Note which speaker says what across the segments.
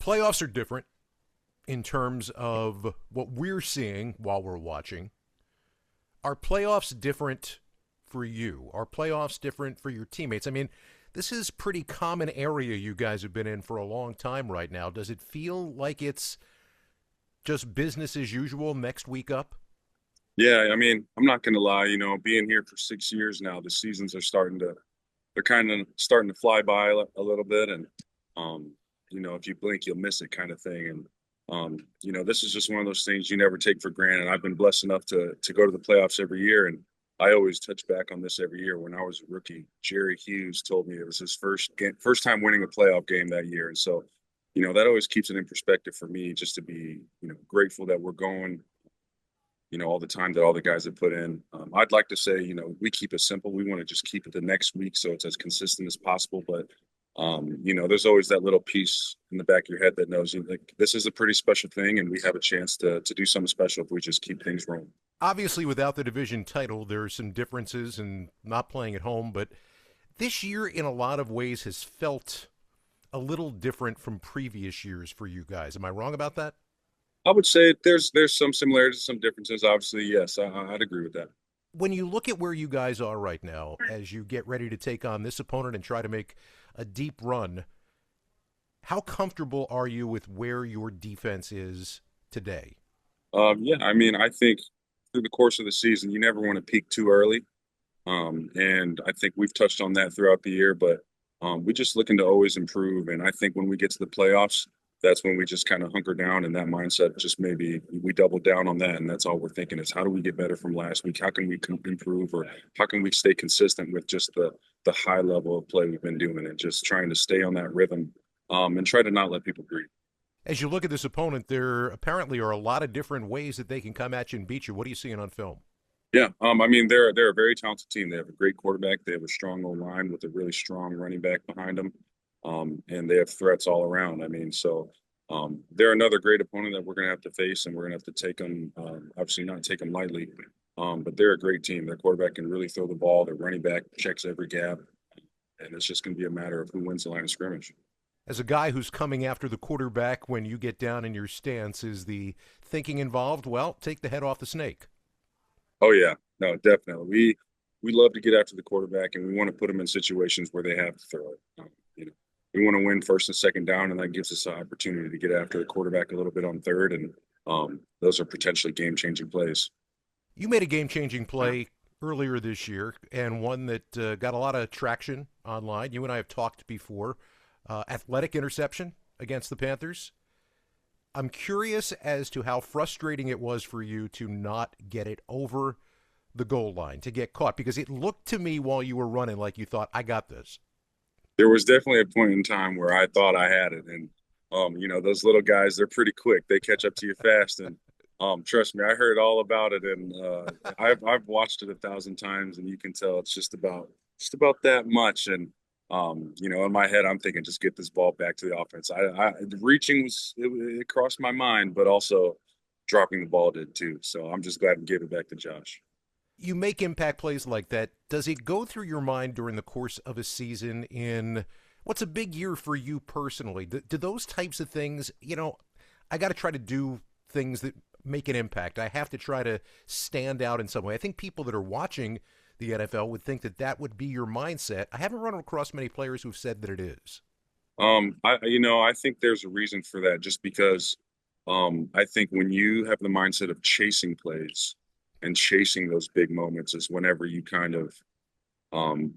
Speaker 1: Playoffs are different in terms of what we're seeing while we're watching. Are playoffs different for you? Are playoffs different for your teammates? I mean, this is pretty common area you guys have been in for a long time right now. Does it feel like it's just business as usual next week up?
Speaker 2: Yeah, I mean, I'm not gonna lie, being here for 6 years now, the seasons are they're kind of starting to fly by a little bit. And, um, if you blink, you'll miss it kind of thing. And, this is just one of those things you never take for granted. I've been blessed enough to go to the playoffs every year. And I always touch back on this every year. When I was a rookie, Jerry Hughes told me it was his first time winning a playoff game that year. And so, that always keeps it in perspective for me just to be, grateful that we're going all the time that all the guys have put in. I'd like to say, we keep it simple. We want to just keep it the next week so it's as consistent as possible. But, there's always that little piece in the back of your head that knows you like this is a pretty special thing, and we have a chance to do something special if we just keep things rolling.
Speaker 1: Obviously, without the division title, there are some differences in not playing at home, but this year, in a lot of ways, has felt a little different from previous years for you guys. Am I wrong about that?
Speaker 2: I would say there's some similarities, some differences. Obviously, yes, I'd agree with that.
Speaker 1: When you look at where you guys are right now, as you get ready to take on this opponent and try to make a deep run, how comfortable are you with where your defense is today?
Speaker 2: Yeah, I mean, I think through the course of the season, you never want to peak too early. And I think we've touched on that throughout the year, but we're just looking to always improve. And I think when we get to the playoffs, that's when we just kind of hunker down, and that mindset just maybe we double down on that. And that's all we're thinking is how do we get better from last week? How can we improve, or how can we stay consistent with just the high level of play we've been doing, and just trying to stay on that rhythm, and try to not let people breathe.
Speaker 1: As you look at this opponent, there apparently are a lot of different ways that they can come at you and beat you. What are you seeing on film?
Speaker 2: Yeah, I mean they're a very talented team. They have a great quarterback. They have a strong O line with a really strong running back behind them, and they have threats all around. I mean, so they're another great opponent that we're going to have to face, and we're going to have to take them. Obviously, not take them lightly, but they're a great team. Their quarterback can really throw the ball. Their running back checks every gap, and it's just going to be a matter of who wins the line of scrimmage.
Speaker 1: As a guy who's coming after the quarterback when you get down in your stance, is the thinking involved, well, take the head off the snake?
Speaker 2: Oh yeah, no, definitely. We love to get after the quarterback, and we want to put them in situations where they have to throw it. We want to win first and second down, and that gives us an opportunity to get after the quarterback a little bit on third, and those are potentially game-changing plays.
Speaker 1: You made a game changing play earlier this year and one that got a lot of traction online. You and I have talked before. Athletic interception against the Panthers. I'm curious as to how frustrating it was for you to not get it over the goal line, to get caught, because it looked to me while you were running like you thought, I got this.
Speaker 2: There was definitely a point in time where I thought I had it, and those little guys, they're pretty quick. They catch up to you fast, and trust me, I heard all about it, and I've watched it 1,000 times, and you can tell it's just about that much. And in my head, I'm thinking, just get this ball back to the offense. Reaching it crossed my mind, but also dropping the ball did too. So I'm just glad to give it back to Josh.
Speaker 1: You make impact plays like that. Does it go through your mind during the course of a season in what's a big year for you personally? Do those types of things, I got to try to do things that make an impact. I have to try to stand out in some way. I think people that are watching the NFL would think that that would be your mindset. I haven't run across many players who've said that it is.
Speaker 2: I think there's a reason for that, just because I think when you have the mindset of chasing plays and chasing those big moments is whenever you kind of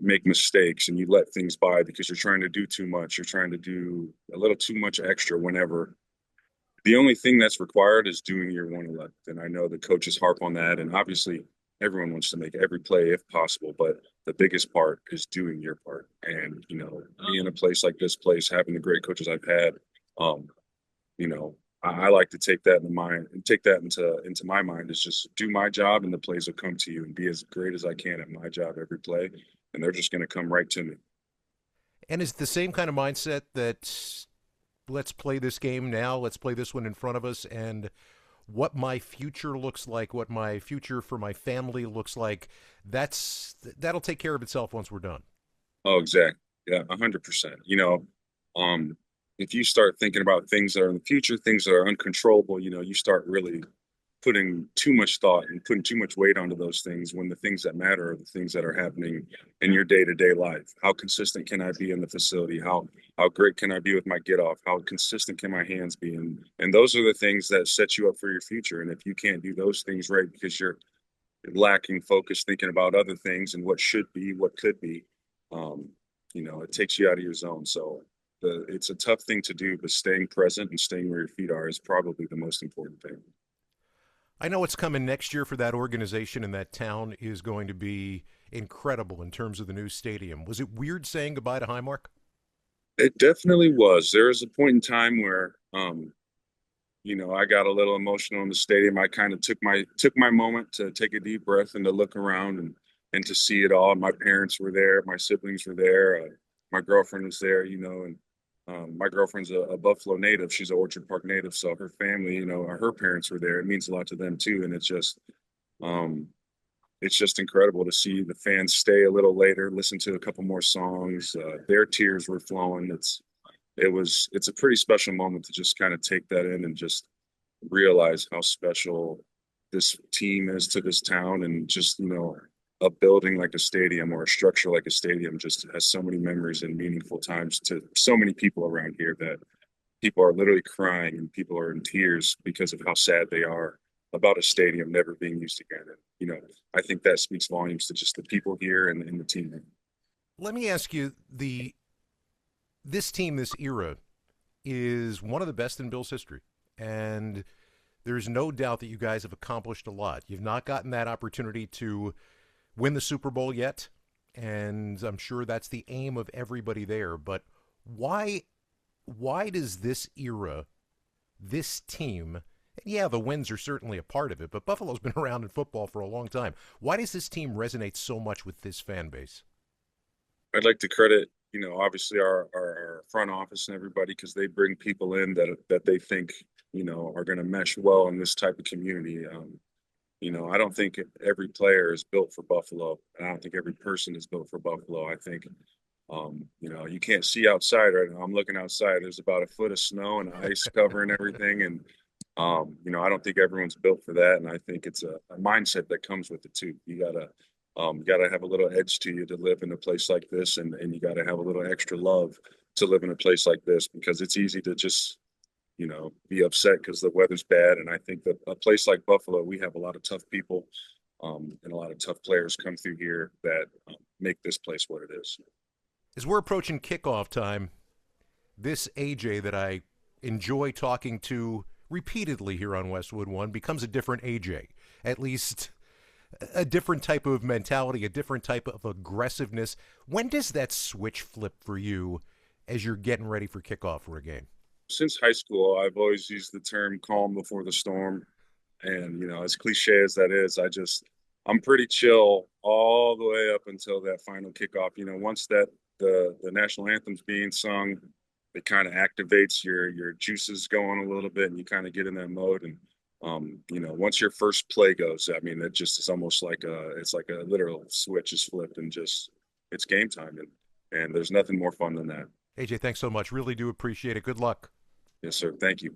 Speaker 2: make mistakes and you let things by because you're trying to do too much. You're trying to do a little too much extra whenever the only thing that's required is doing your 111. And I know the coaches harp on that. And obviously, everyone wants to make every play if possible. But the biggest part is doing your part. And, being in a place like this place, having the great coaches I've had, um, I like to take that in mind and take that into my mind is just do my job, and the plays will come to you, and be as great as I can at my job every play. And they're just going to come right to me.
Speaker 1: And is it the same kind of mindset that let's play this game now, let's play this one in front of us, and what my future looks like, what my future for my family looks like, that'll take care of itself once we're done.
Speaker 2: Oh, exactly. Yeah, 100%. Um, if you start thinking about things that are in the future, things that are uncontrollable, you start really putting too much thought and putting too much weight onto those things when the things that matter are the things that are happening in your day-to-day life. How consistent can I be in the facility? How great can I be with my get off? How consistent can my hands be? And those are the things that set you up for your future. And if you can't do those things right because you're lacking focus thinking about other things and what should be, what could be, um, it takes you out of your zone. So it's a tough thing to do, but staying present and staying where your feet are is probably the most important thing.
Speaker 1: I know what's coming next year for that organization and that town is going to be incredible in terms of the new stadium. Was it weird saying goodbye to Highmark?
Speaker 2: It definitely was. There was a point in time where, I got a little emotional in the stadium. I kind of took my moment to take a deep breath and to look around and to see it all. My parents were there, my siblings were there, my girlfriend was there, and my girlfriend's a Buffalo native. She's an Orchard Park native, so her family, her parents were there. It means a lot to them too, and um, it's just incredible to see the fans stay a little later, listen to a couple more songs. Their tears were flowing. It's a pretty special moment to just kind of take that in and just realize how special this team is to this town, and just a building like a stadium or a structure like a stadium just has so many memories and meaningful times to so many people around here that people are literally crying and people are in tears because of how sad they are about a stadium never being used again. And I think that speaks volumes to just the people here and the team.
Speaker 1: Let me ask you, this team, this era, is one of the best in Bill's history. And there's no doubt that you guys have accomplished a lot. You've not gotten that opportunity to win the Super Bowl yet, and I'm sure that's the aim of everybody there. But why does this era, this team, and yeah, the wins are certainly a part of it, but Buffalo's been around in football for a long time. Why does this team resonate so much with this fan base?
Speaker 2: I'd like to credit, obviously our front office and everybody, because they bring people in that they think, are going to mesh well in this type of community. I don't think every player is built for Buffalo, and I don't think every person is built for Buffalo. I think, you can't see outside right now. I'm looking outside. There's about a foot of snow and ice covering everything, and I don't think everyone's built for that. And I think it's a mindset that comes with it too. You gotta have a little edge to you to live in a place like this, and you gotta have a little extra love to live in a place like this, because it's easy to just be upset because the weather's bad. And I think that a place like Buffalo, we have a lot of tough people, and a lot of tough players come through here that make this place what it is.
Speaker 1: As we're approaching kickoff time, this AJ that I enjoy talking to repeatedly here on Westwood One becomes a different AJ. At least a different type of mentality, a different type of aggressiveness. When does that switch flip for you as you're getting ready for kickoff for a game?
Speaker 2: Since high school, I've always used the term calm before the storm. And, as cliche as that is, I'm pretty chill all the way up until that final kickoff. Once that the national anthem's being sung, it kind of activates your juices going a little bit, and you kind of get in that mode. And once your first play goes, I mean, it just is almost like it's like a literal switch is flipped, and just it's game time, and there's nothing more fun than that.
Speaker 1: AJ, thanks so much. Really do appreciate it. Good luck.
Speaker 2: Yes, sir. Thank you.